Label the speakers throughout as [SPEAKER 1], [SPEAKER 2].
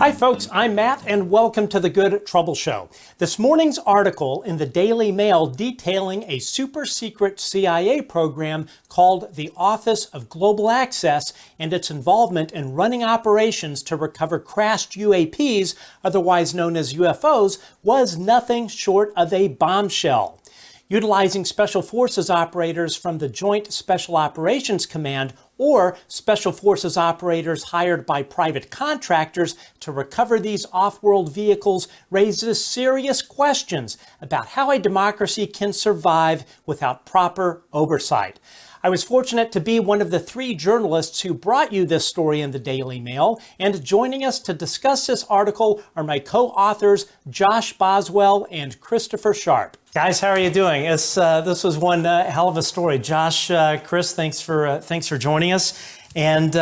[SPEAKER 1] Hi folks, I'm Matt and welcome to the Good Trouble Show. This morning's article in the Daily Mail detailing a super secret CIA program called the Office of Global Access and its involvement in running operations to recover crashed UAPs, otherwise known as UFOs, was nothing short of a bombshell. Utilizing Special Forces operators from the Joint Special Operations Command or Special Forces operators hired by private contractors to recover these off-world vehicles raises serious questions about how a democracy can survive without proper oversight. I was fortunate to be one of the 3 journalists who brought you this story in the Daily Mail, and joining us to discuss this article are my co-authors Josh Boswell and Christopher Sharp. Guys, how are you doing? This was one hell of a story. Josh, Chris, thanks for joining us. And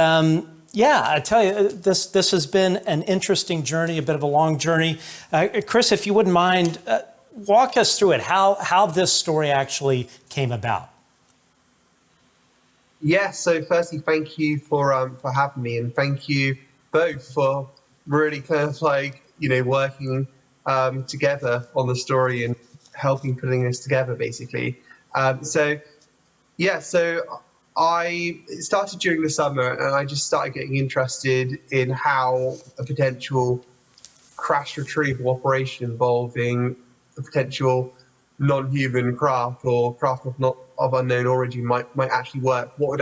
[SPEAKER 1] yeah, I tell you, this has been an interesting journey, a bit of a long journey. Chris, if you wouldn't mind, walk us through it. How this story actually came about.
[SPEAKER 2] Yeah, so firstly, thank you for having me, and thank you both for really kind of working together on the story and helping putting this together, basically. So I started during the summer, and I just started getting interested in how a potential crash retrieval operation involving a potential non-human craft or craft of unknown origin might actually work. What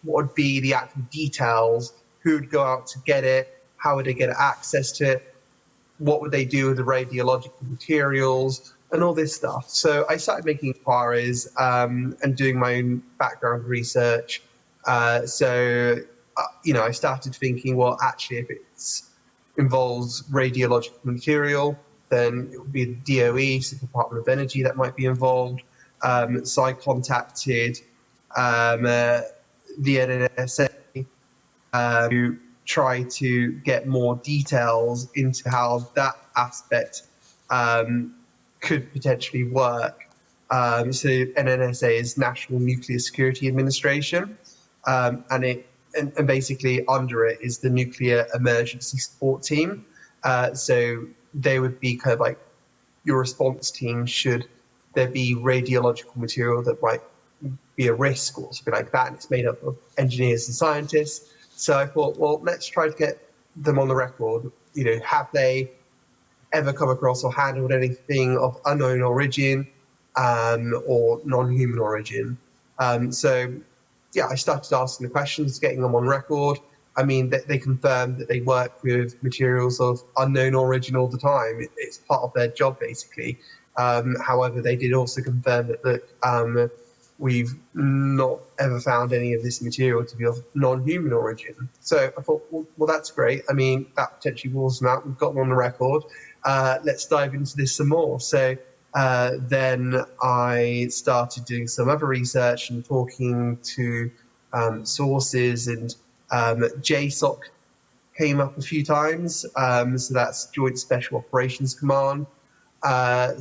[SPEAKER 2] would be the actual details? Who would go out to get it? How would they get access to it? What would they do with the radiological materials and all this stuff? So I started making inquiries and doing my own background research. I started thinking, well, actually, if it involves radiological material, then it would be the DOE, so the Department of Energy, that might be involved. So I contacted the NNSA to try to get more details into how that aspect could potentially work. So NNSA is National Nuclear Security Administration, and basically under it is the Nuclear Emergency Support Team. So they would be kind of like your response team should there be radiological material that might be a risk or something like that. And it's made up of engineers and scientists. So I thought, well, let's try to get them on the record. Have they ever come across or handled anything of unknown origin or non-human origin? I started asking the questions, getting them on record. I mean, they confirmed that they work with materials of unknown origin all the time. It's part of their job, basically. However, they did also confirm that we've not ever found any of this material to be of non-human origin. So I thought, well, that's great. I mean, that potentially rules them out. We've got them on the record. Let's dive into this some more. So then I started doing some other research and talking to sources, and JSOC came up a few times. So that's Joint Special Operations Command.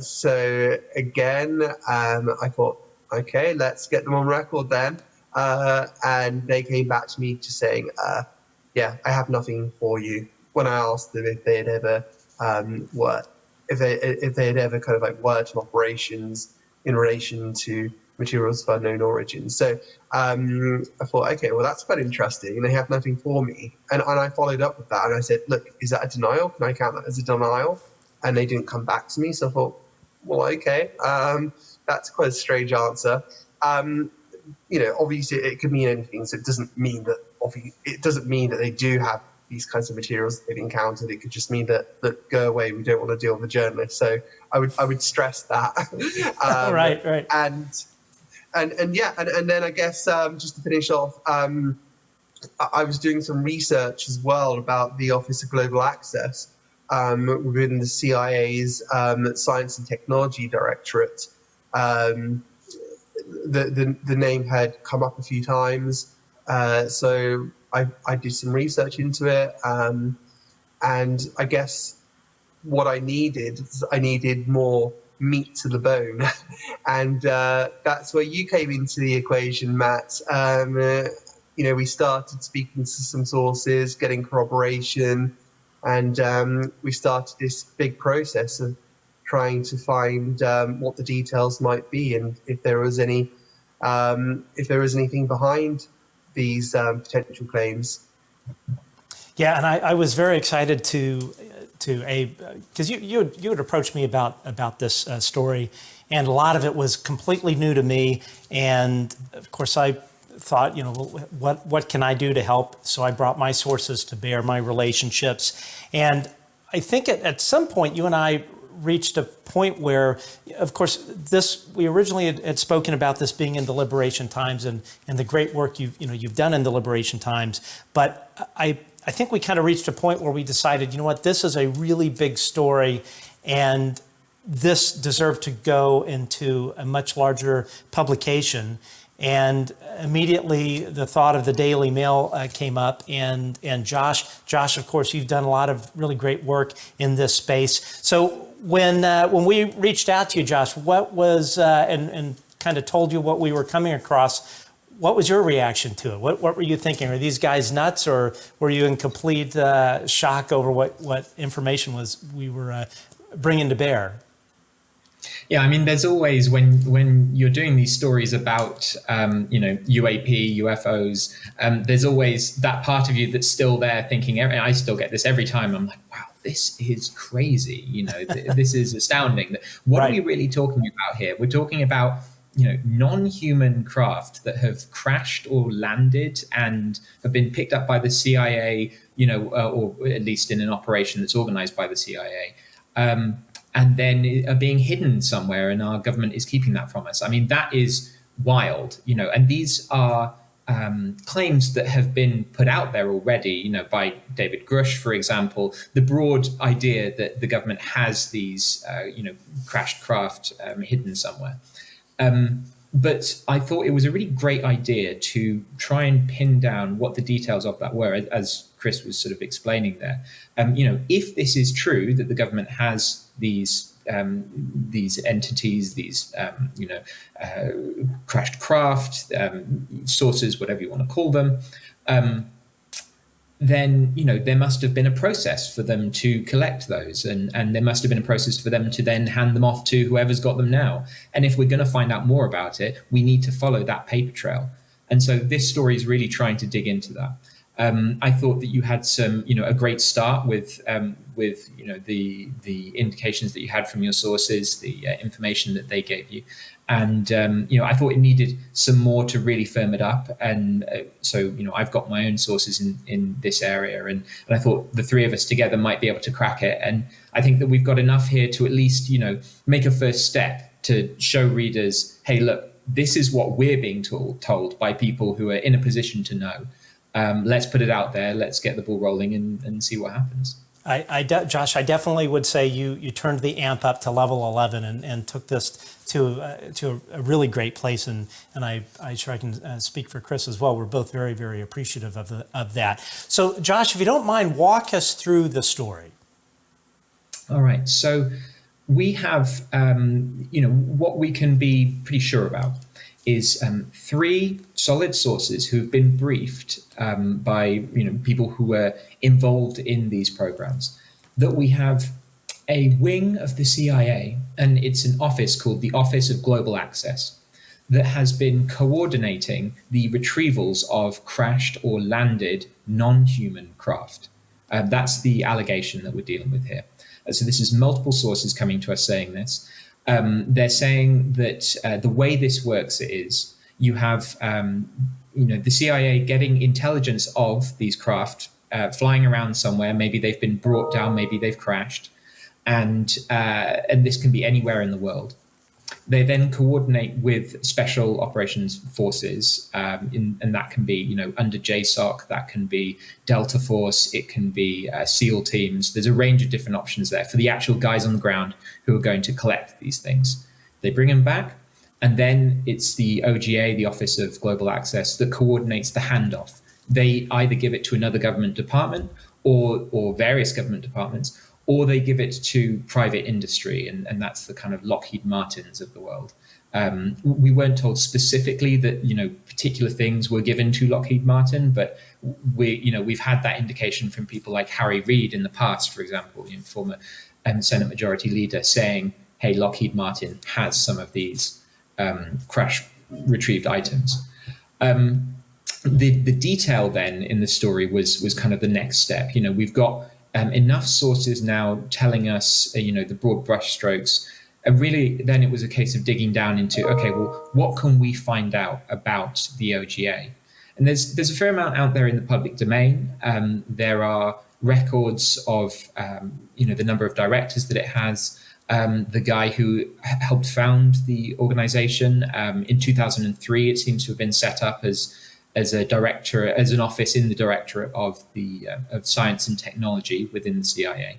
[SPEAKER 2] So again, I thought, okay, let's get them on record then. And they came back to me just saying, yeah, I have nothing for you. When I asked them if they had ever worked, if they had ever kind of like worked in operations in relation to materials of unknown origin. So I thought, okay, well, that's quite interesting. And they have nothing for me. And I followed up with that. And I said, look, is that a denial? Can I count that as a denial? And they didn't come back to me. So I thought, well, okay, that's quite a strange answer. Obviously it could mean anything. So it doesn't mean that they do have these kinds of materials that they've encountered. It could just mean that go away, we don't want to deal with the journalists. So I would stress that.
[SPEAKER 1] Right.
[SPEAKER 2] And then I guess just to finish off, I was doing some research as well about the Office of Global Access within the CIA's Science and Technology Directorate. The name had come up a few times, so I did some research into it, and I guess what I needed more meat to the bone, and that's where you came into the equation, Matt. We started speaking to some sources, getting corroboration. And we started this big process of trying to find what the details might be, and if there was anything behind these potential claims.
[SPEAKER 1] Yeah, and I was very excited because you had approached me about this story, and a lot of it was completely new to me. And of course, I thought, what can I do to help? So I brought my sources to bear, my relationships, and I think at some point you and I reached a point where, of course, we originally had spoken about this being in the Liberation Times and the great work you've done in the Liberation Times, but I think we kind of reached a point where we decided, this is a really big story, and this deserved to go into a much larger publication. And immediately the thought of the Daily Mail came up, and Josh, of course, you've done a lot of really great work in this space. So when we reached out to you, Josh, what was and kind of told you what we were coming across, what was your reaction to it? What were you thinking? Are these guys nuts, or were you in complete shock over what information we were bringing to bear?
[SPEAKER 3] Yeah, I mean, there's always, when you're doing these stories about, UAP, UFOs, there's always that part of you that's still there thinking, I still get this every time. I'm like, wow, this is crazy. This is astounding. What
[SPEAKER 1] Right.
[SPEAKER 3] are we really talking about here? We're talking about, non-human craft that have crashed or landed and have been picked up by the CIA, or at least in an operation that's organized by the CIA. And then are being hidden somewhere, and our government is keeping that from us. I mean, that is wild, and these are claims that have been put out there already, by David Grush, for example, the broad idea that the government has these, crashed craft hidden somewhere. But I thought it was a really great idea to try and pin down what the details of that were, as Chris was sort of explaining there. If this is true, that the government has these entities, these crashed craft sources, whatever you want to call them, then there must have been a process for them to collect those, and there must have been a process for them to then hand them off to whoever's got them now. And if we're going to find out more about it, we need to follow that paper trail. And so this story is really trying to dig into that. I thought that you had some, a great start with the indications that you had from your sources, the information that they gave you, and I thought it needed some more to really firm it up. And so I've got my own sources in this area, and I thought the three of us together might be able to crack it. And I think that we've got enough here to at least make a first step to show readers, hey, look, this is what we're being told by people who are in a position to know. Let's put it out there. Let's get the ball rolling and see what happens.
[SPEAKER 1] Josh, I definitely would say you turned the amp up to level 11 and took this to a really great place. And I'm sure I can speak for Chris as well. We're both very, very appreciative of that. So, Josh, if you don't mind, walk us through the story.
[SPEAKER 3] All right. So we have, what we can be pretty sure about is three solid sources who've been briefed by people who were involved in these programs, that we have a wing of the CIA, and it's an office called the Office of Global Access, that has been coordinating the retrievals of crashed or landed non-human craft. That's the allegation that we're dealing with here. So this is multiple sources coming to us saying this. They're saying that the way this works is you have, the CIA getting intelligence of these craft flying around somewhere. Maybe they've been brought down, maybe they've crashed, and this can be anywhere in the world. They then coordinate with special operations forces, and that can be, under JSOC, that can be Delta Force, it can be SEAL teams. There's a range of different options there for the actual guys on the ground who are going to collect these things. They bring them back, and then it's the OGA, the Office of Global Access, that coordinates the handoff. They either give it to another government department or various government departments, or they give it to private industry, and that's the kind of Lockheed Martins of the world. We weren't told specifically that particular things were given to Lockheed Martin, but we've had that indication from people like Harry Reid in the past, for example, former Senate Majority Leader, saying, "Hey, Lockheed Martin has some of these crash retrieved items." The detail then in the story was kind of the next step. We've got enough sources now telling us, the broad brushstrokes. And really, then it was a case of digging down into, okay, well, what can we find out about the OGA? And there's a fair amount out there in the public domain. There are records of, the number of directors that it has. The guy who helped found the organization in 2003, it seems to have been set up as a director, as an office in the Directorate of Science and Technology within the CIA.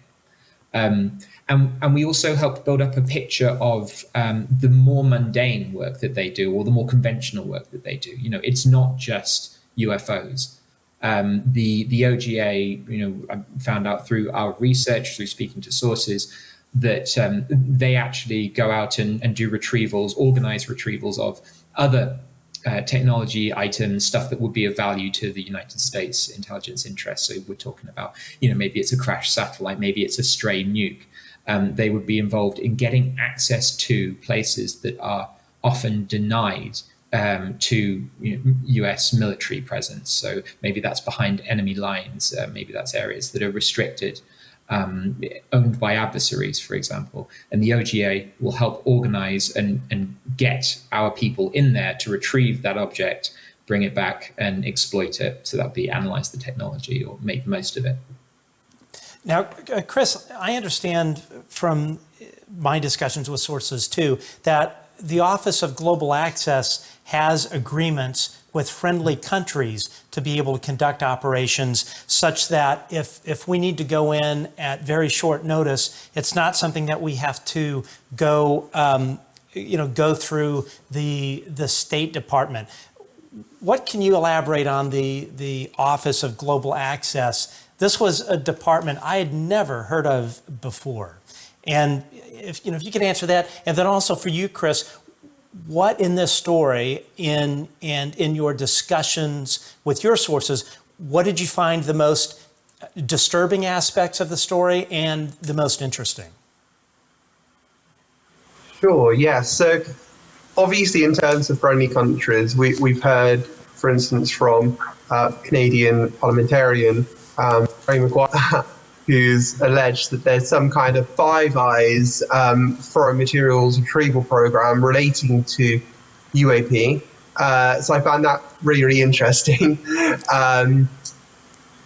[SPEAKER 3] And we also helped build up a picture of the more mundane work that they do, or the more conventional work that they do. It's not just UFOs. The OGA, I found out through our research, through speaking to sources, that they actually go out and do retrievals, organize retrievals of other technology items, stuff that would be of value to the United States intelligence interests. So we're talking about, maybe it's a crashed satellite, maybe it's a stray nuke. They would be involved in getting access to places that are often denied to US military presence. So maybe that's behind enemy lines, maybe that's areas that are restricted, owned by adversaries, for example. And the OGA will help organize and get our people in there to retrieve that object, bring it back and exploit it. So that would be analyze the technology or make the most of it.
[SPEAKER 1] Now, Chris, I understand from my discussions with sources too, that the Office of Global Access has agreements with friendly countries to be able to conduct operations such that if we need to go in at very short notice, it's not something that we have to go, go through the State Department. What can you elaborate on the Office of Global Access? This was a department I had never heard of before. And if you can answer that, and then also for you, Chris, what in this story and in your discussions with your sources, what did you find the most disturbing aspects of the story and the most interesting?
[SPEAKER 2] Sure, yeah. So obviously in terms of friendly countries, we've heard, for instance, from Canadian parliamentarian Ray Maguire, who's alleged that there's some kind of Five Eyes foreign materials retrieval program relating to UAP. So I found that really, really interesting.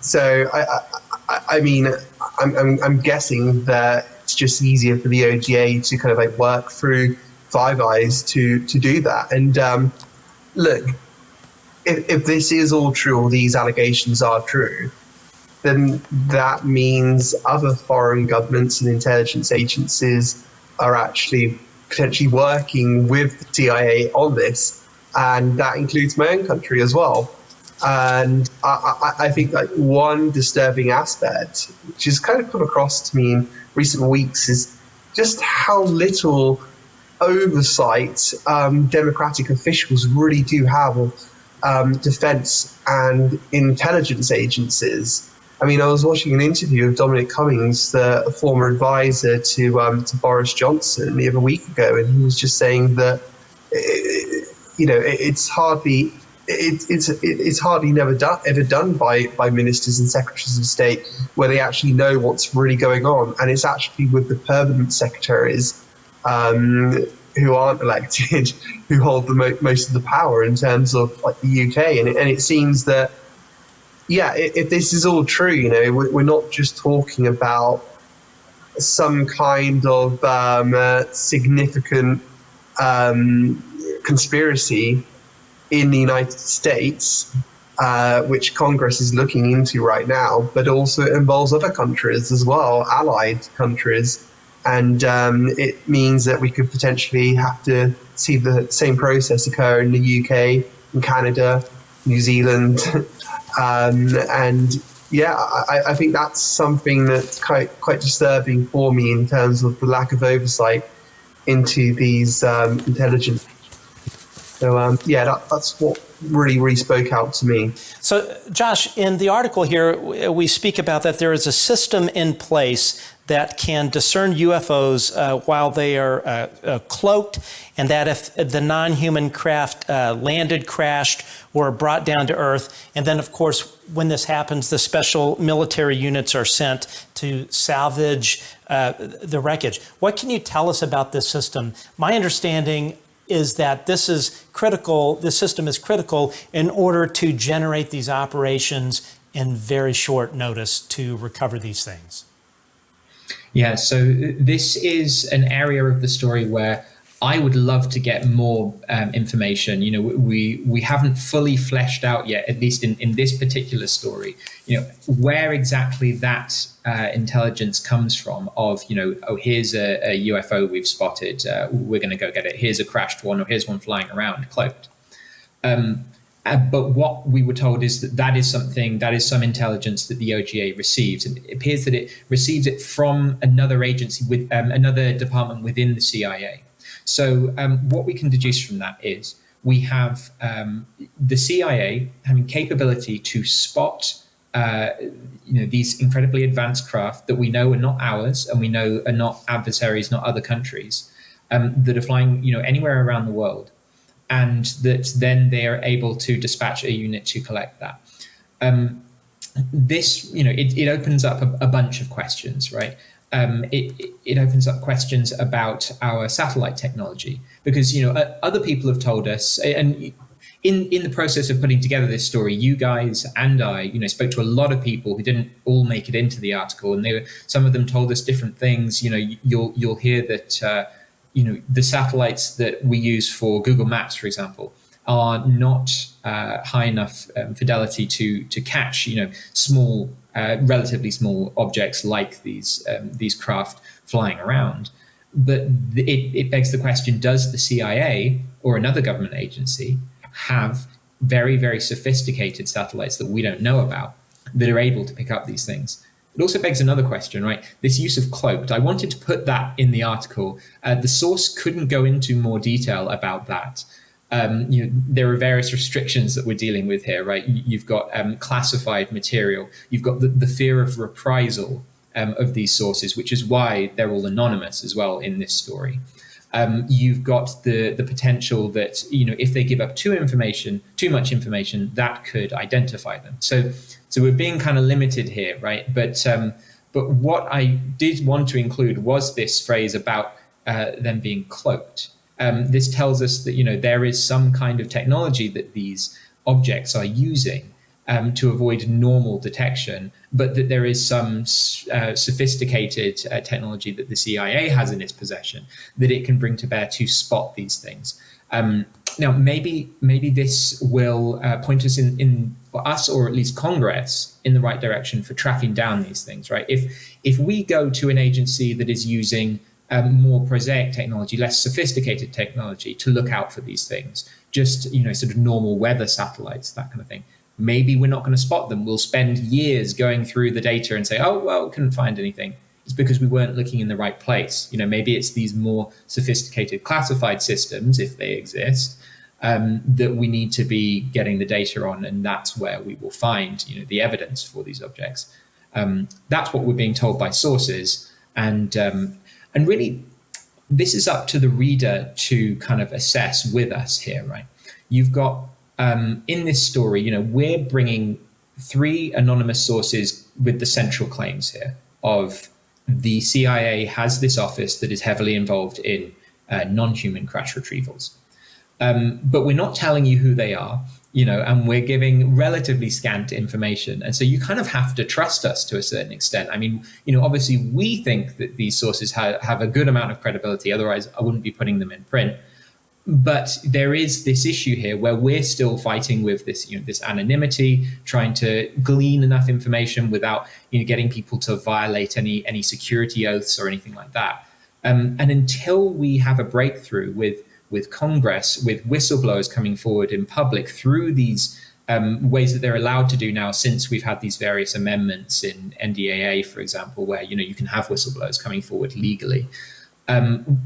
[SPEAKER 2] So I mean, I'm guessing that it's just easier for the OGA to kind of like work through Five Eyes to do that. And look, if this is all true, or these allegations are true, then that means other foreign governments and intelligence agencies are actually potentially working with the CIA on this, and that includes my own country as well. And I think like one disturbing aspect, which has kind of come across to me in recent weeks, is just how little oversight democratic officials really do have of defense and intelligence agencies. I mean, I was watching an interview of Dominic Cummings, the former advisor to Boris Johnson, the other week ago, and he was just saying that it's hardly ever done by ministers and secretaries of state where they actually know what's really going on, and it's actually with the permanent secretaries who aren't elected who hold the most of the power in terms of like the UK, and it seems that. Yeah, if this is all true, we're not just talking about some kind of significant conspiracy in the United States, which Congress is looking into right now, but also it involves other countries as well, allied countries. And it means that we could potentially have to see the same process occur in the UK, in Canada, New Zealand. And yeah, I think that's something that's quite disturbing for me in terms of the lack of oversight into these intelligence So that's what really spoke out to me.
[SPEAKER 1] So, Josh, in the article here, we speak about that there is a system in place that can discern UFOs while they are cloaked, and that if the non-human craft landed, crashed, or brought down to Earth, and then, of course, when this happens, the special military units are sent to salvage the wreckage. What can you tell us about this system? My understanding is that this system is critical in order to generate these operations in very short notice to recover these things.
[SPEAKER 3] Yeah, so this is an area of the story where I would love to get more information. You know, we haven't fully fleshed out yet, at least in this particular story, you know, where exactly that intelligence comes from of, you know, oh, here's a UFO we've spotted, we're going to go get it. Here's a crashed one, or here's one flying around cloaked. But what we were told is that is some intelligence that the OGA receives. And it appears that it receives it from another agency, with another department within the CIA. So what we can deduce from that is we have the CIA having capability to spot these incredibly advanced craft that we know are not ours, and we know are not adversaries, not other countries, that are flying, you know, anywhere around the world, and that then they are able to dispatch a unit to collect that. This, you know, it opens up a bunch of questions, right? It opens up questions about our satellite technology, because, you know, other people have told us, and in the process of putting together this story, you guys and I, you know, spoke to a lot of people who didn't all make it into the article, and some of them told us different things. You know, you'll hear that you know, the satellites that we use for Google Maps, for example, are not high enough fidelity to catch, you know, small, relatively small objects like these craft flying around. But it begs the question: does the CIA or another government agency have very, very sophisticated satellites that we don't know about that are able to pick up these things? It also begs another question, right? This use of cloaked. I wanted to put that in the article. The source couldn't go into more detail about that. You know, there are various restrictions that we're dealing with here, right? You've got classified material. You've got the fear of reprisal of these sources, which is why they're all anonymous as well in this story. You've got the potential that, you know, if they give up too much information, that could identify them. So we're being kind of limited here, right? But what I did want to include was this phrase about them being cloaked. This tells us that, you know, there is some kind of technology that these objects are using to avoid normal detection, but that there is some sophisticated technology that the CIA has in its possession that it can bring to bear to spot these things. Now, maybe this will point us in us, or at least Congress, in the right direction for tracking down these things, right? If we go to an agency that is using more prosaic technology, less sophisticated technology to look out for these things, just, you know, sort of normal weather satellites, that kind of thing, maybe we're not going to spot them. We'll spend years going through the data and say, oh, well, couldn't find anything. It's because we weren't looking in the right place. You know, maybe it's these more sophisticated classified systems, if they exist, that we need to be getting the data on, and that's where we will find, you know, the evidence for these objects. That's what we're being told by sources, and really, this is up to the reader to kind of assess with us here, right? You've got in this story, you know, we're bringing 3 anonymous sources with the central claims here of the CIA has this office that is heavily involved in non-human crash retrievals. But we're not telling you who they are, you know, and we're giving relatively scant information. And so you kind of have to trust us to a certain extent. I mean, you know, obviously we think that these sources have a good amount of credibility. Otherwise, I wouldn't be putting them in print. But there is this issue here where we're still fighting with this, you know, this anonymity, trying to glean enough information without, you know, getting people to violate any security oaths or anything like that. And until we have a breakthrough with Congress, with whistleblowers coming forward in public through these ways that they're allowed to do now, since we've had these various amendments in NDAA, for example, where, you know, you can have whistleblowers coming forward legally.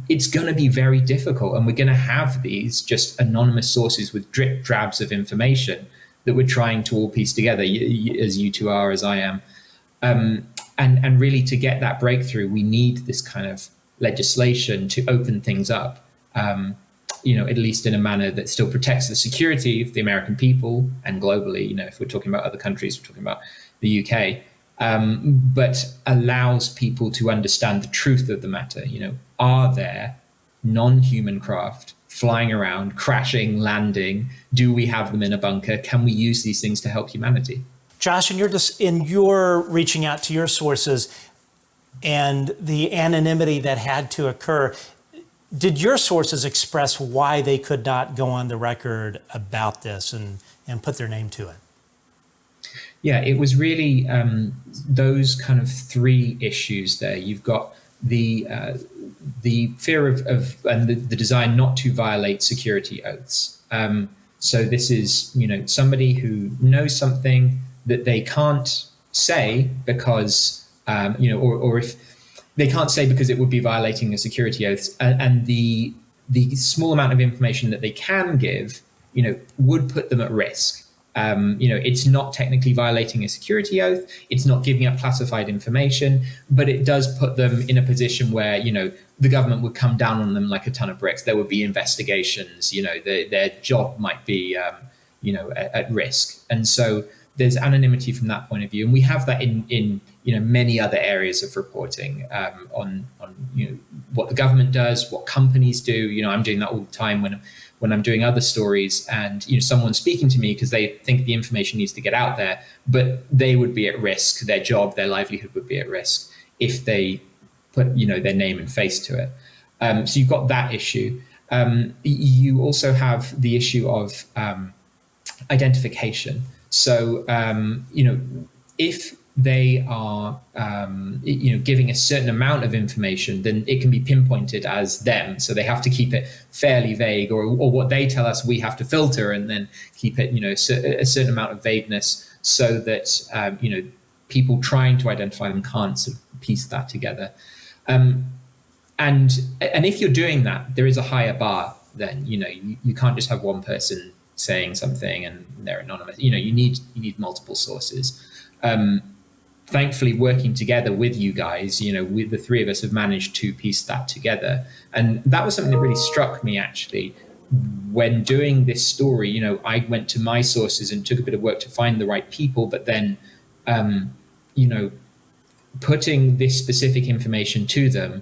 [SPEAKER 3] it's going to be very difficult. And we're going to have these just anonymous sources with drip drabs of information that we're trying to all piece together, as you two are, as I am. And really, to get that breakthrough, we need this kind of legislation to open things up, at least in a manner that still protects the security of the American people and globally. If we're talking about other countries, we're talking about the UK, but allows people to understand the truth of the matter. Are there non-human craft flying around, crashing, landing? Do we have them in a bunker? Can we use these things to help humanity?
[SPEAKER 1] Josh, in your reaching out to your sources and the anonymity that had to occur, did your sources express why they could not go on the record about this and put their name to it?
[SPEAKER 3] Yeah, it was really those kind of three issues there. You've got the fear of and the desire not to violate security oaths. So this is, somebody who knows something that they can't say because, or if they can't say because it would be violating a security oath, and the small amount of information that they can give, would put them at risk. It's not technically violating a security oath. It's not giving up classified information, but it does put them in a position where, the government would come down on them like a ton of bricks. There would be investigations, their job might be, at risk. And so there's anonymity from that point of view. And we have that in many other areas of reporting on what the government does, what companies do. I'm doing that all the time when I'm doing other stories, and someone's speaking to me because they think the information needs to get out there, but they would be at risk. Their job, their livelihood would be at risk if they put their name and face to it. So you've got that issue. You also have the issue of identification. So if they are giving a certain amount of information, then it can be pinpointed as them. So they have to keep it fairly vague, or what they tell us we have to filter and then keep it a certain amount of vagueness, so that people trying to identify them can't sort of piece that together. And if you're doing that, there is a higher bar. Then you can't just have one person saying something and they're anonymous. You need multiple sources. Thankfully, working together with you guys, with the three of us, have managed to piece that together. And that was something that really struck me, actually, when doing this story. I went to my sources and took a bit of work to find the right people, but then, putting this specific information to them,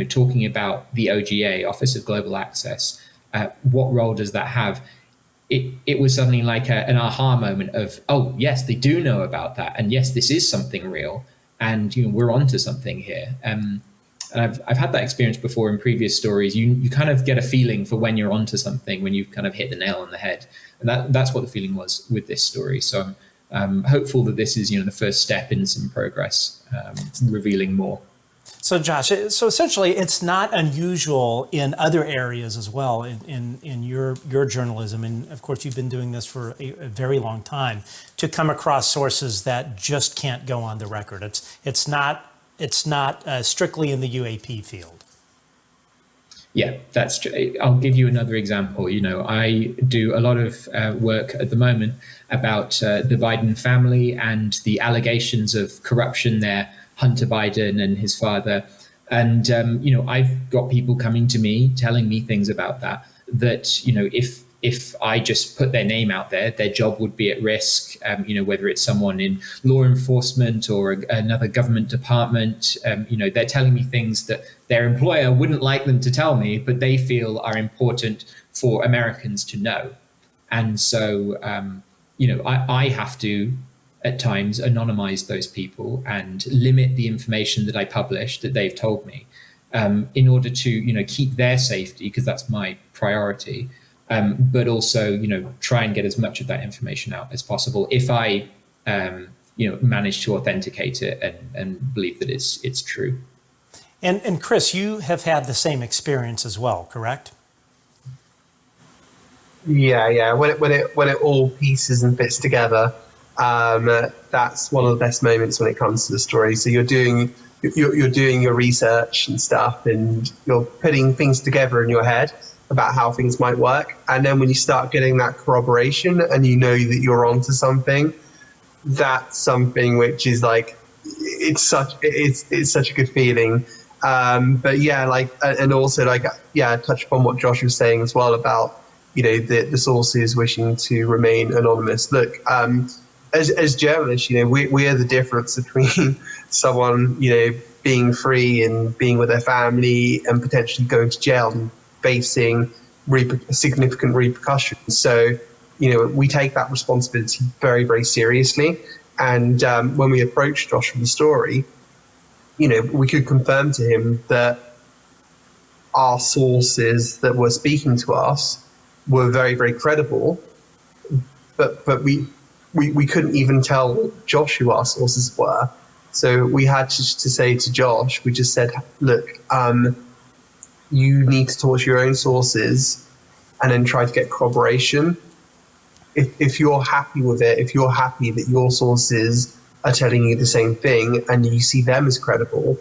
[SPEAKER 3] talking about the OGA, Office of Global Access, what role does that have? It was suddenly like an aha moment of, oh, yes, they do know about that. And yes, this is something real. And we're onto something here. And I've had that experience before in previous stories. You kind of get a feeling for when you're onto something, when you've kind of hit the nail on the head. And that's what the feeling was with this story. So I'm hopeful that this is the first step in some progress, revealing more.
[SPEAKER 1] So Josh, so essentially it's not unusual in other areas as well in your journalism, and of course you've been doing this for a very long time, to come across sources that just can't go on the record. It's not strictly in the UAP field.
[SPEAKER 3] Yeah, that's true. I'll give you another example. I do a lot of work at the moment about the Biden family and the allegations of corruption there, Hunter Biden and his father. And, I've got people coming to me, telling me things about that, if I just put their name out there, their job would be at risk, whether it's someone in law enforcement or another government department. They're telling me things that their employer wouldn't like them to tell me, but they feel are important for Americans to know. And so, I have to, at times, anonymize those people and limit the information that I publish that they've told me, in order to, keep their safety, because that's my priority. But also, try and get as much of that information out as possible if I, manage to authenticate it and believe that it's true.
[SPEAKER 1] And Chris, you have had the same experience as well, correct?
[SPEAKER 2] Yeah. When it all pieces and fits together, that's one of the best moments when it comes to the story. So you're doing you're doing your research and stuff, and you're putting things together in your head about how things might work. And then when you start getting that corroboration and you know that you're onto something, that's something which is like, it's such a good feeling. But yeah, like, and also like, yeah, touch upon what Josh was saying as well about, you know, the sources wishing to remain anonymous. Look, as journalists, you know, we are the difference between someone, you know, being free and being with their family and potentially going to jail and facing significant repercussions. So, you know, we take that responsibility very, very seriously. And when we approached Josh with the story, you know, we could confirm to him that our sources that were speaking to us were very, very credible, but we couldn't even tell Josh who our sources were. So we had to say to Josh, we just said, look, you need to talk to your own sources and then try to get corroboration. If you're happy with it, if you're happy that your sources are telling you the same thing and you see them as credible,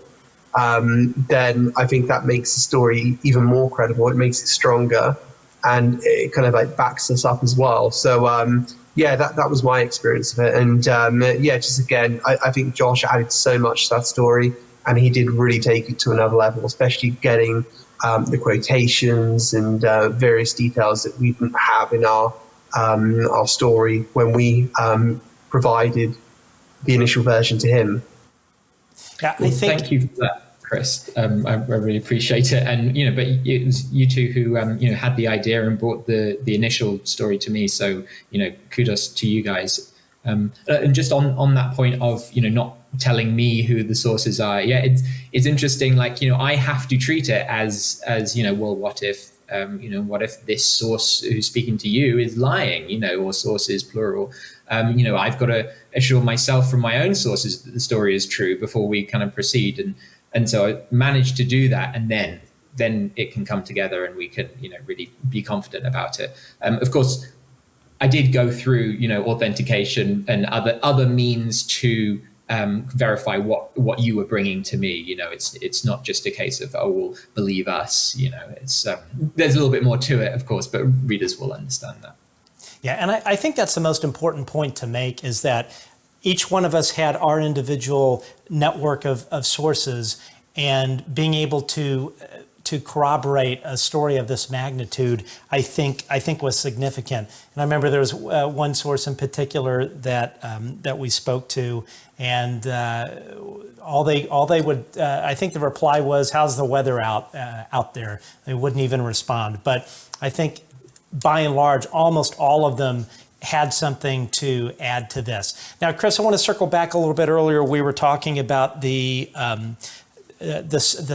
[SPEAKER 2] then I think that makes the story even more credible. It makes it stronger, and it kind of like backs us up as well. So yeah, that was my experience of it. And yeah, just again, I think Josh added so much to that story, and he did really take it to another level, especially getting the quotations and various details that we didn't have in our story when we provided the initial version to him.
[SPEAKER 1] Yeah, I think.
[SPEAKER 3] Thank you for that, Chris. I really appreciate it. And you know, but it was you two who you know, had the idea and brought the initial story to me. So you know, kudos to you guys. And just on that point of, you know, not telling me who the sources are. Yeah, it's interesting. Like, you know, I have to treat it as you know, well, what if you know, what if this source who's speaking to you is lying, you know, or sources plural. You know, I've got to assure myself from my own sources that the story is true before we kind of proceed. And so I managed to do that, and then it can come together and we can, you know, really be confident about it. Of course, I did go through, you know, authentication and other means to verify what you were bringing to me. You know, it's not just a case of, oh, well, believe us. You know, it's there's a little bit more to it, of course, but readers will understand that.
[SPEAKER 1] Yeah, and I think that's the most important point to make, is that each one of us had our individual network of sources, and being able to corroborate a story of this magnitude, I think was significant. And I remember there was one source in particular that we spoke to, and all they would, I think the reply was, "How's the weather out there?" They wouldn't even respond. But I think, by and large, almost all of them had something to add to this. Now, Chris, I want to circle back a little bit. Earlier, we were talking about the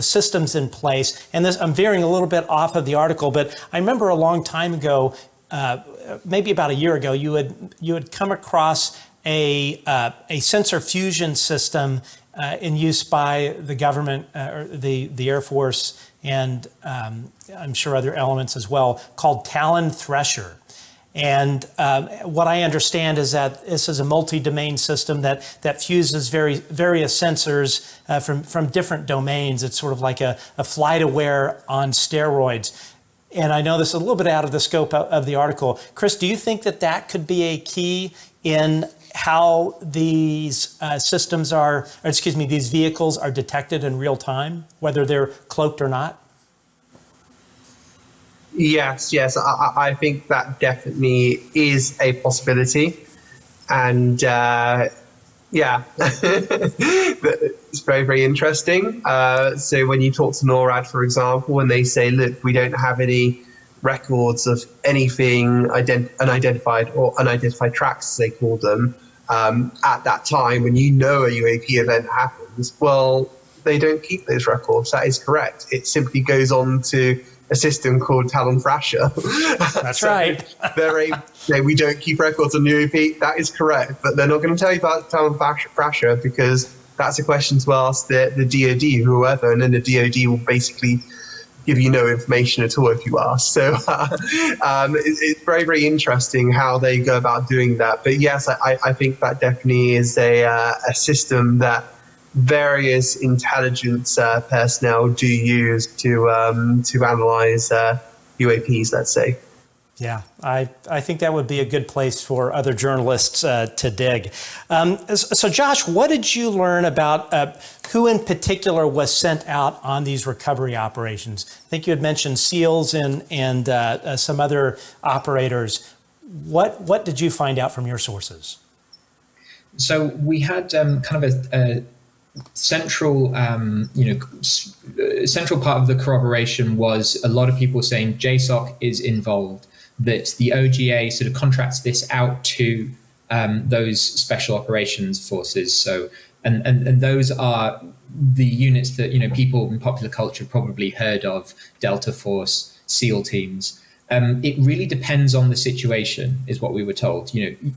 [SPEAKER 1] systems in place, and this, I'm veering a little bit off of the article, but I remember a long time ago, maybe about a year ago, you had come across a sensor fusion system in use by the government, or the Air Force, and I'm sure other elements as well, called Talon Thresher. And what I understand is that this is a multi-domain system that fuses various sensors from different domains. It's sort of like a flight-aware on steroids. And I know this is a little bit out of the scope of the article. Chris, do you think that could be a key in how these these vehicles are detected in real time, whether they're cloaked or not?
[SPEAKER 2] Yes. I think that definitely is a possibility. And yeah, it's very, very interesting. So when you talk to NORAD, for example, and they say, look, we don't have any records of anything unidentified tracks, as they call them, at that time when you know a UAP event happens, well, they don't keep those records. That is correct. It simply goes on to a system called Talon Thrasher.
[SPEAKER 1] That's right.
[SPEAKER 2] We don't keep records on UAP. That is correct. But they're not going to tell you about Talon Thrasher, because that's a question to ask the DoD, whoever, and then the DoD will basically give you no information at all if you ask. So it's very, very interesting how they go about doing that. But yes, I think that definitely is a system that various intelligence personnel do use to analyze UAPs, let's say.
[SPEAKER 1] Yeah, I think that would be a good place for other journalists to dig. So, Josh, what did you learn about who in particular was sent out on these recovery operations? I think you had mentioned SEALs and some other operators. What did you find out from your sources?
[SPEAKER 3] So we had kind of a central, central part of the corroboration was a lot of people saying JSOC is involved, that the OGA sort of contracts this out to those special operations forces. So, and those are the units that, people in popular culture probably heard of: Delta Force, SEAL teams. It really depends on the situation, is what we were told.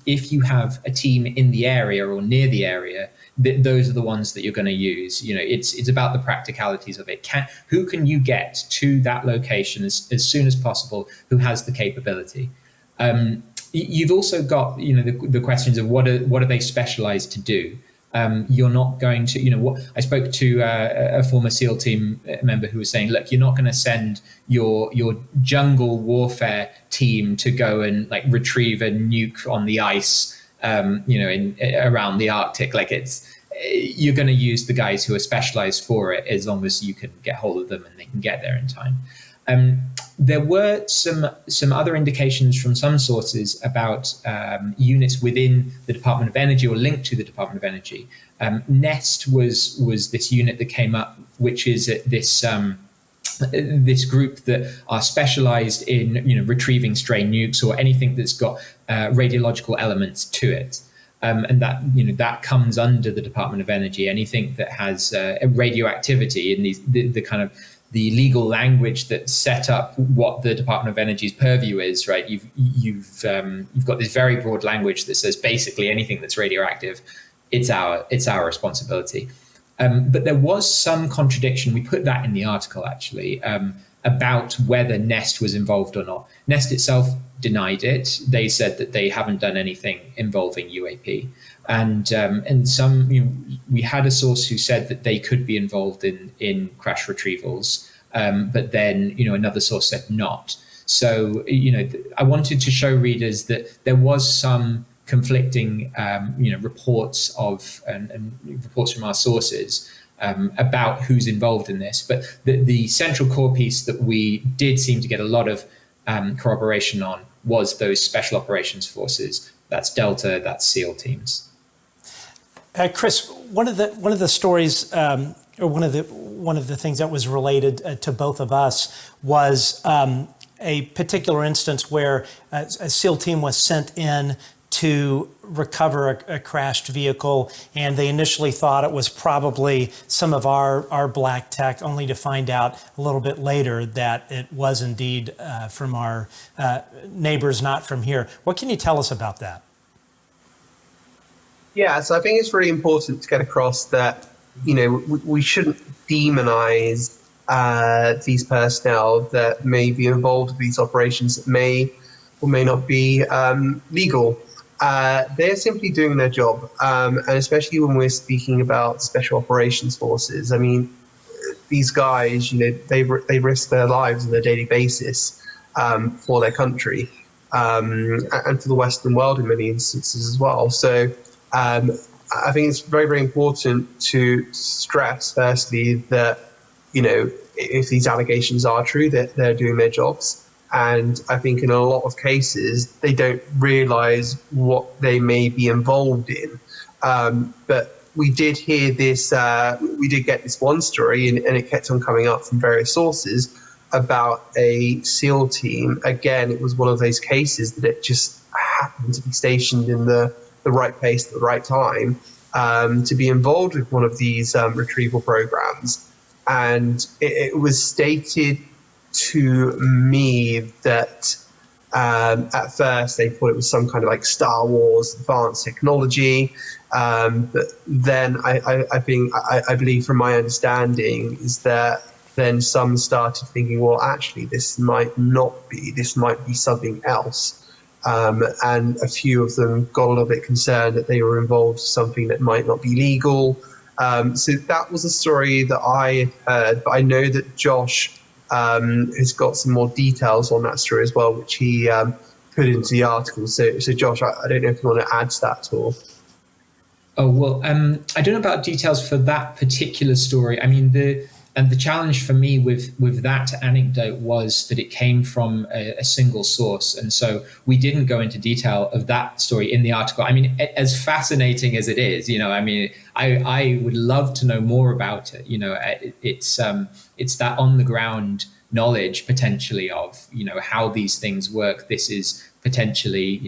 [SPEAKER 3] If you have a team in the area or near the area, those are the ones that you're going to use. It's about the practicalities of it. Who can you get to that location as soon as possible? Who has the capability? You've also got the questions of what are they specialized to do. You're not going to, I spoke to a former SEAL team member who was saying, look, you're not going to send your jungle warfare team to go and retrieve a nuke on the ice, around the Arctic. You're going to use the guys who are specialized for it, as long as you can get hold of them and they can get there in time. There were some other indications from some sources about units within the Department of Energy or linked to the Department of Energy. NEST was this unit that came up, which is this group that are specialized in retrieving stray nukes or anything that's got radiological elements to it. And that comes under the Department of Energy. Anything that has radioactivity in the kind of the legal language that set up what the Department of Energy's purview is, right? You've got this very broad language that says basically anything that's radioactive, it's our responsibility. But there was some contradiction. We put that in the article actually about whether NEST was involved or not. NEST itself denied it. They said that they haven't done anything involving UAP. And some, we had a source who said that they could be involved in crash retrievals, but then another source said not. So I wanted to show readers that there was some conflicting reports and reports from our sources about who's involved in this. But the central core piece that we did seem to get a lot of corroboration on was those special operations forces. That's Delta, that's SEAL teams.
[SPEAKER 1] Chris, one of the stories, or one of the things that was related to both of us was a particular instance where a SEAL team was sent in to recover a crashed vehicle, and they initially thought it was probably some of our black tech, only to find out a little bit later that it was indeed from our neighbors, not from here. What can you tell us about that?
[SPEAKER 2] Yeah, so I think it's really important to get across that, we shouldn't demonize these personnel that may be involved in these operations that may or may not be legal. They're simply doing their job, and especially when we're speaking about special operations forces. I mean, these guys, they risk their lives on a daily basis for their country and for the Western world in many instances as well. So I think it's very, very important to stress, firstly, that, if these allegations are true, that they're doing their jobs. And I think in a lot of cases, they don't realize what they may be involved in. But we did hear this, we did get this one story, and it kept on coming up from various sources about a SEAL team. Again, it was one of those cases that it just happened to be stationed in the right place at the right time to be involved with one of these retrieval programs. And it was stated to me that at first they thought it was some kind of Star Wars advanced technology. But then I believe from my understanding is that then some started thinking, well, actually, this might not be, this might be something else. And a few of them got a little bit concerned that they were involved in something that might not be legal. So that was a story that I heard, but I know that Josh has got some more details on that story as well, which he put into the article. So Josh, I don't know if you want to add to that at all.
[SPEAKER 3] Oh, well, I don't know about details for that particular story. I mean, the challenge for me with that anecdote was that it came from a single source. And so we didn't go into detail of that story in the article. I mean, as fascinating as it is, I mean, I would love to know more about it. It's that on the ground knowledge potentially of, how these things work. This is potentially,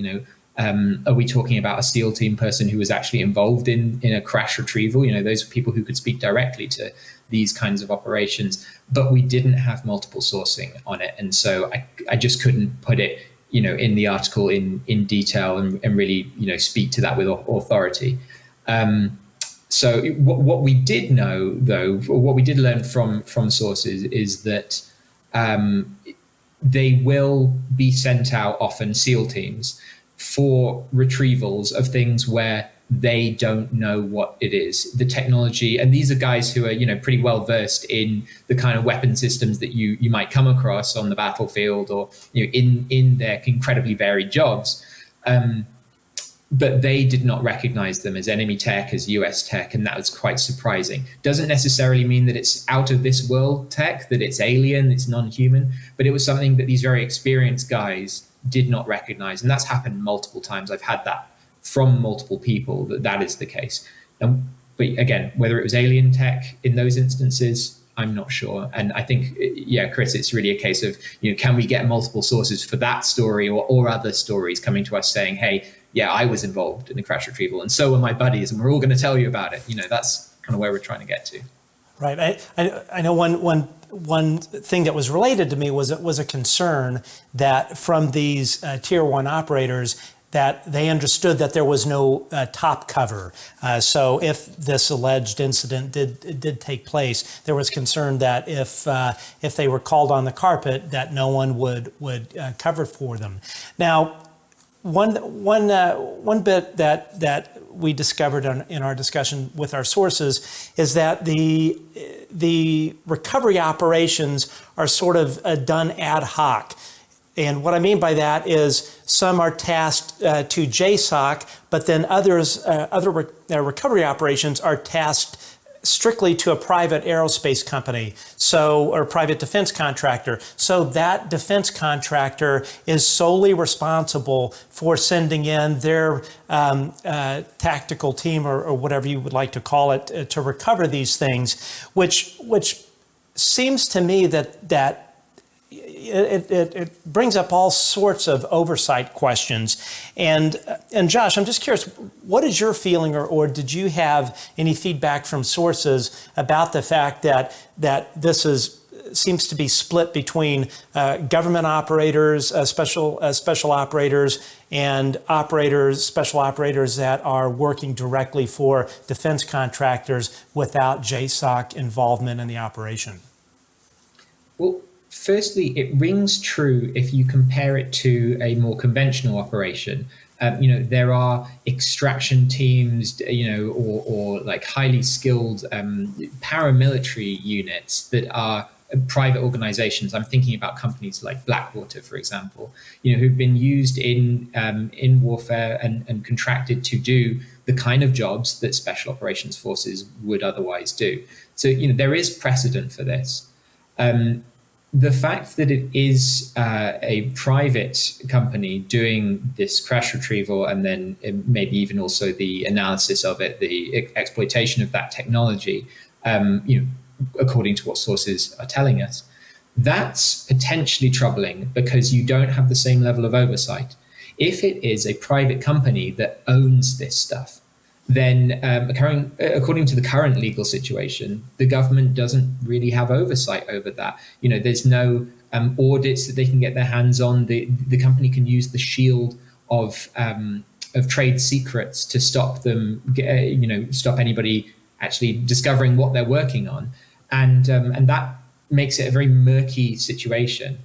[SPEAKER 3] are we talking about a SEAL team person who was actually involved in a crash retrieval? Those are people who could speak directly to these kinds of operations, but we didn't have multiple sourcing on it. And so I just couldn't put it, in the article in detail and really, speak to that with authority. So what we did know, though, what we did learn from sources is that they will be sent out often, SEAL teams, for retrievals of things where they don't know what it is, the technology. And these are guys who are, pretty well versed in the kind of weapon systems that you might come across on the battlefield or, in their incredibly varied jobs. But they did not recognize them as enemy tech, as US tech, and that was quite surprising. Doesn't necessarily mean that it's out of this world tech, that it's alien, it's non-human, but it was something that these very experienced guys did not recognize. And that's happened multiple times. I've had that from multiple people, that is the case. But again, whether it was alien tech in those instances, I'm not sure. And I think, Chris, it's really a case of, can we get multiple sources for that story or other stories coming to us saying, hey, yeah, I was involved in the crash retrieval and so were my buddies and we're all going to tell you about it. That's kind of where we're trying to get to.
[SPEAKER 1] Right. I know one thing that was related to me was a concern that from these tier one operators that they understood that there was no top cover. So if this alleged incident did take place, there was concern that if they were called on the carpet, that no one would cover for them. Now, one bit that we discovered in our discussion with our sources is that the recovery operations are sort of done ad hoc. And what I mean by that is some are tasked to JSOC, but then other recovery operations are tasked strictly to a private aerospace company, or private defense contractor. So that defense contractor is solely responsible for sending in their tactical team or whatever you would like to call it to recover these things, which seems to me that it brings up all sorts of oversight questions. And Josh, I'm just curious, what is your feeling, or did you have any feedback from sources about the fact that this seems to be split between government operators, special operators, and special operators that are working directly for defense contractors without JSOC involvement in the operation?
[SPEAKER 3] Well, firstly, it rings true if you compare it to a more conventional operation. There are extraction teams, or like highly skilled paramilitary units that are private organizations. I'm thinking about companies like Blackwater, for example, who've been used in warfare and contracted to do the kind of jobs that special operations forces would otherwise do. So, there is precedent for this. The fact that it is a private company doing this crash retrieval and then maybe even also the analysis of it, the exploitation of that technology, according to what sources are telling us, that's potentially troubling because you don't have the same level of oversight. If it is a private company that owns this stuff, then according to the current legal situation, the government doesn't really have oversight over that. There's no audits that they can get their hands on. The company can use the shield of trade secrets to stop them, stop anybody actually discovering what they're working on, and that makes it a very murky situation.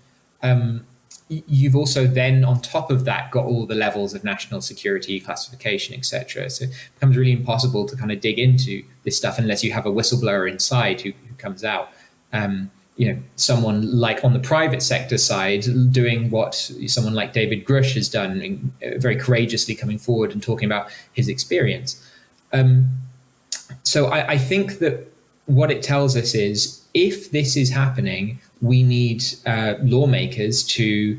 [SPEAKER 3] you've also then on top of that got all the levels of national security classification, etc. So it becomes really impossible to kind of dig into this stuff unless you have a whistleblower inside who comes out. Someone like on the private sector side doing what someone like David Grush has done, very courageously coming forward and talking about his experience. So I think that what it tells us is, if this is happening, we need lawmakers to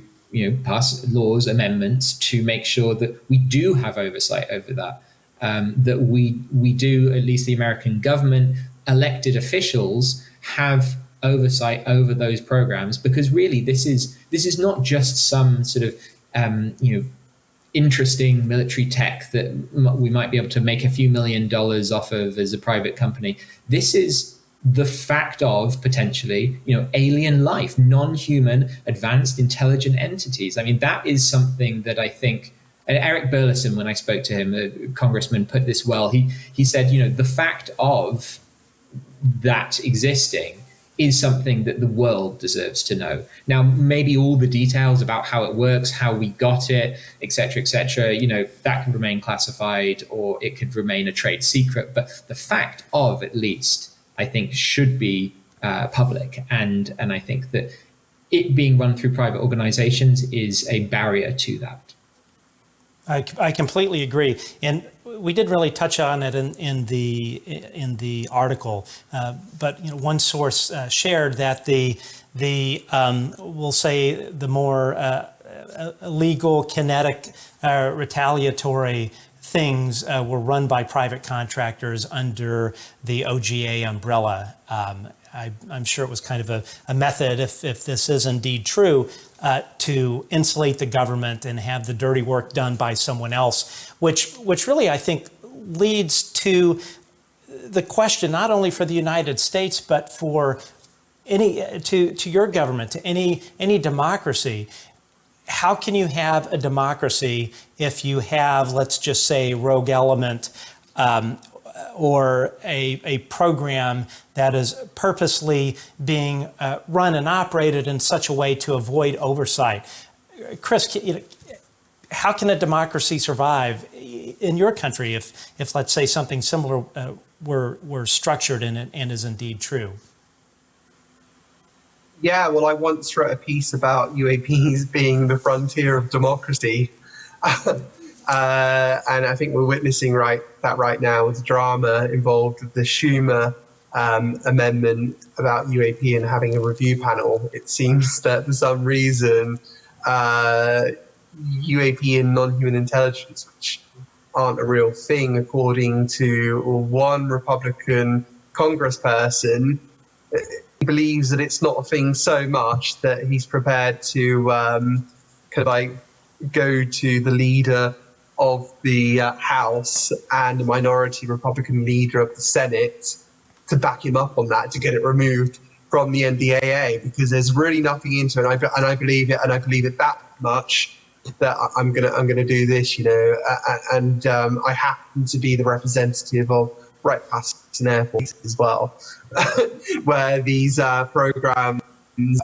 [SPEAKER 3] pass laws, amendments to make sure that we do have oversight over that, that we do, at least the American government, elected officials have oversight over those programs, because really this is not just some sort of interesting military tech that we might be able to make a few $1 million off of as a private company. This is the fact of potentially, alien life, non-human, advanced, intelligent entities. I mean, that is something that I think, and Eric Burleson, when I spoke to him, the congressman, put this well. He said, the fact of that existing is something that the world deserves to know. Now, maybe all the details about how it works, how we got it, et cetera, that can remain classified, or it could remain a trade secret. But the fact of, at least, I think should be public. And I think that it being run through private organizations is a barrier to that.
[SPEAKER 1] I completely agree. And we did really touch on it in the article, but one source shared that the we'll say the more illegal, kinetic, retaliatory things were run by private contractors under the OGA umbrella. I'm sure it was kind of a method, if this is indeed true, to insulate the government and have the dirty work done by someone else, which really, I think, leads to the question, not only for the United States, but for to your government, to any democracy. How can you have a democracy if you have, let's just say, rogue element or a program that is purposely being run and operated in such a way to avoid oversight? Chris, how can a democracy survive in your country if let's say, something similar were structured and is indeed true?
[SPEAKER 2] Yeah, well, I once wrote a piece about UAPs being the frontier of democracy. And I think we're witnessing that right now with the drama involved with the Schumer amendment about UAP and having a review panel. It seems that for some reason, UAP and non-human intelligence, which aren't a real thing, according to one Republican congressperson, believes that it's not a thing so much that he's prepared to go to the leader of the House and the minority Republican leader of the Senate to back him up on that, to get it removed from the NDAA, because there's really nothing into it. And I believe it, and I believe it that much that I'm gonna do this, and I happen to be the representative of right past an airport as well, where these programs, these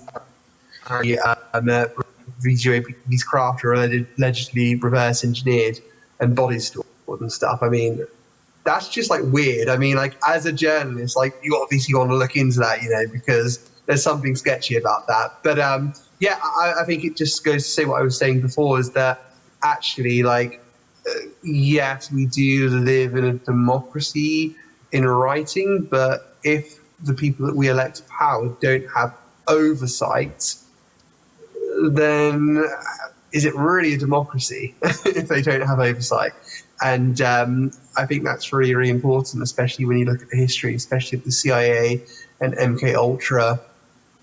[SPEAKER 2] craft are allegedly reverse engineered and body stored and stuff. I mean, that's just weird. I mean, as a journalist, you obviously want to look into that, because there's something sketchy about that. But yeah, I think it just goes to say what I was saying before, is that actually, yes, we do live in a democracy in writing, but if the people that we elect to power don't have oversight, then is it really a democracy if they don't have oversight? And I think that's really, really important, especially when you look at the history, especially of the CIA and MK Ultra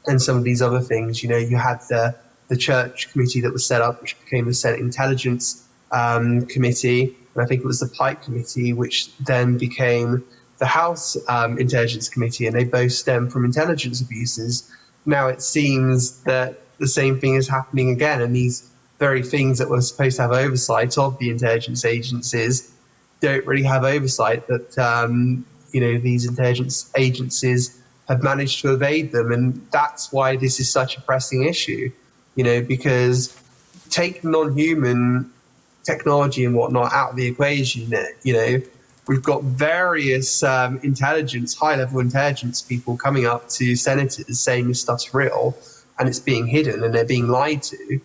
[SPEAKER 2] and some of these other things. You had the Church Committee that was set up, which became the Senate Intelligence Committee, and I think it was the Pike Committee, which then became the House Intelligence Committee, and they both stem from intelligence abuses. Now it seems that the same thing is happening again, and these very things that were supposed to have oversight of the intelligence agencies don't really have oversight, that these intelligence agencies have managed to evade them. And that's why this is such a pressing issue, because take non-human technology and whatnot out of the equation, we've got various high-level intelligence people coming up to senators saying this stuff's real and it's being hidden and they're being lied to.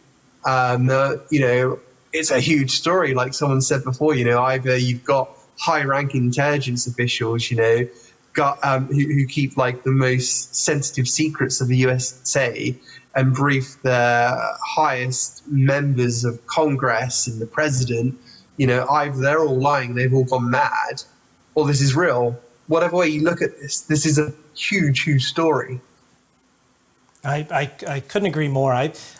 [SPEAKER 2] It's a huge story. Like someone said before, either you've got high-ranking intelligence officials, who keep like the most sensitive secrets of the USA and brief the highest members of Congress and the president. Either they're all lying, they've all gone mad, or this is real. Whatever way you look at this is a huge, huge story.
[SPEAKER 1] I couldn't agree more.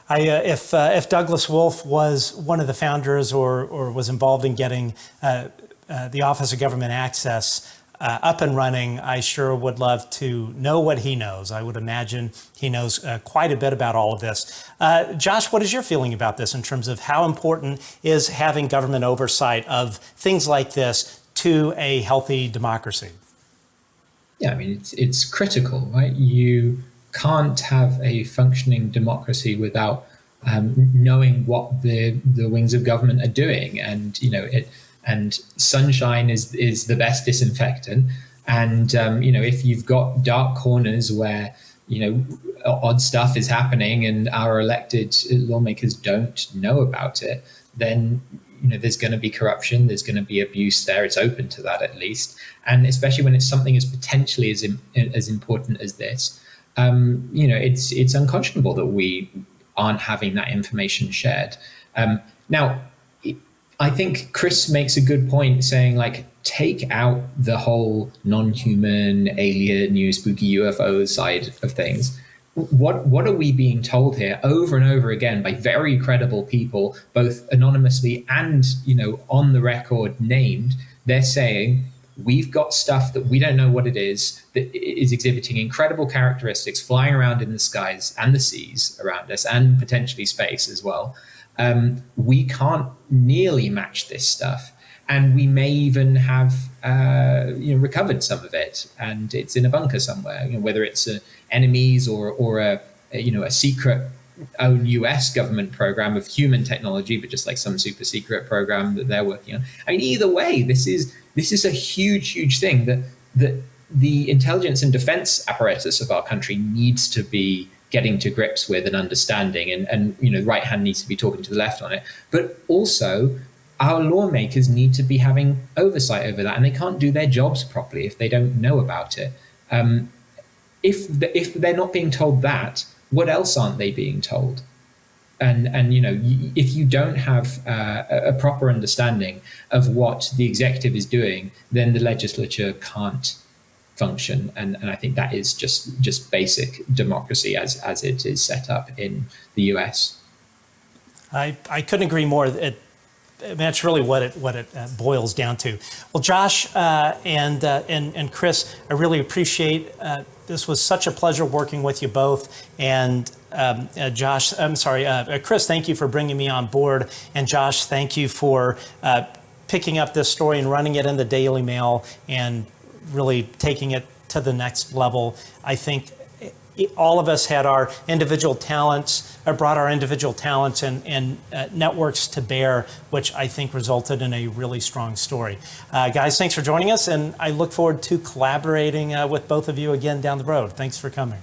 [SPEAKER 1] If Douglas Wolfe was one of the founders or was involved in getting the Office of Government Access up and running, I sure would love to know what he knows. I would imagine he knows quite a bit about all of this. Josh, what is your feeling about this in terms of how important is having government oversight of things like this to a healthy democracy?
[SPEAKER 3] Yeah, I mean, it's critical, right? You can't have a functioning democracy without knowing what the wings of government are doing, and sunshine is the best disinfectant. And if you've got dark corners where odd stuff is happening and our elected lawmakers don't know about it, then there's going to be corruption, there's going to be abuse there. It's open to that, at least. And especially when it's something as potentially as important as this. It's unconscionable that we aren't having that information shared. Now, I think Chris makes a good point saying, like, take out the whole non-human, alien, spooky UFO side of things. What are we being told here over and over again by very credible people, both anonymously and, on the record named? They're saying, we've got stuff that we don't know what it is, that is exhibiting incredible characteristics, flying around in the skies and the seas around us, and potentially space as well. We can't nearly match this stuff. And we may even have recovered some of it, and it's in a bunker somewhere, whether it's enemies or a secret own US government program of human technology, but just like some super secret program that they're working on. I mean, either way, this is a huge, huge thing that the intelligence and defense apparatus of our country needs to be getting to grips with and understanding, and the right hand needs to be talking to the left on it. But also, our lawmakers need to be having oversight over that, and they can't do their jobs properly if they don't know about it. If they're not being told that, what else aren't they being told? And if you don't have a proper understanding of what the executive is doing, then the legislature can't function. And I think that is just basic democracy as it is set up in the US.
[SPEAKER 1] I couldn't agree more. That's really what it boils down to. Well, Josh and Chris, I really appreciate. This was such a pleasure working with you both. And Chris, thank you for bringing me on board. And Josh, thank you for picking up this story and running it in the Daily Mail and really taking it to the next level. I think all of us had our individual talents, brought our individual talents and networks to bear, which I think resulted in a really strong story. Guys, thanks for joining us, and I look forward to collaborating with both of you again down the road. Thanks for coming.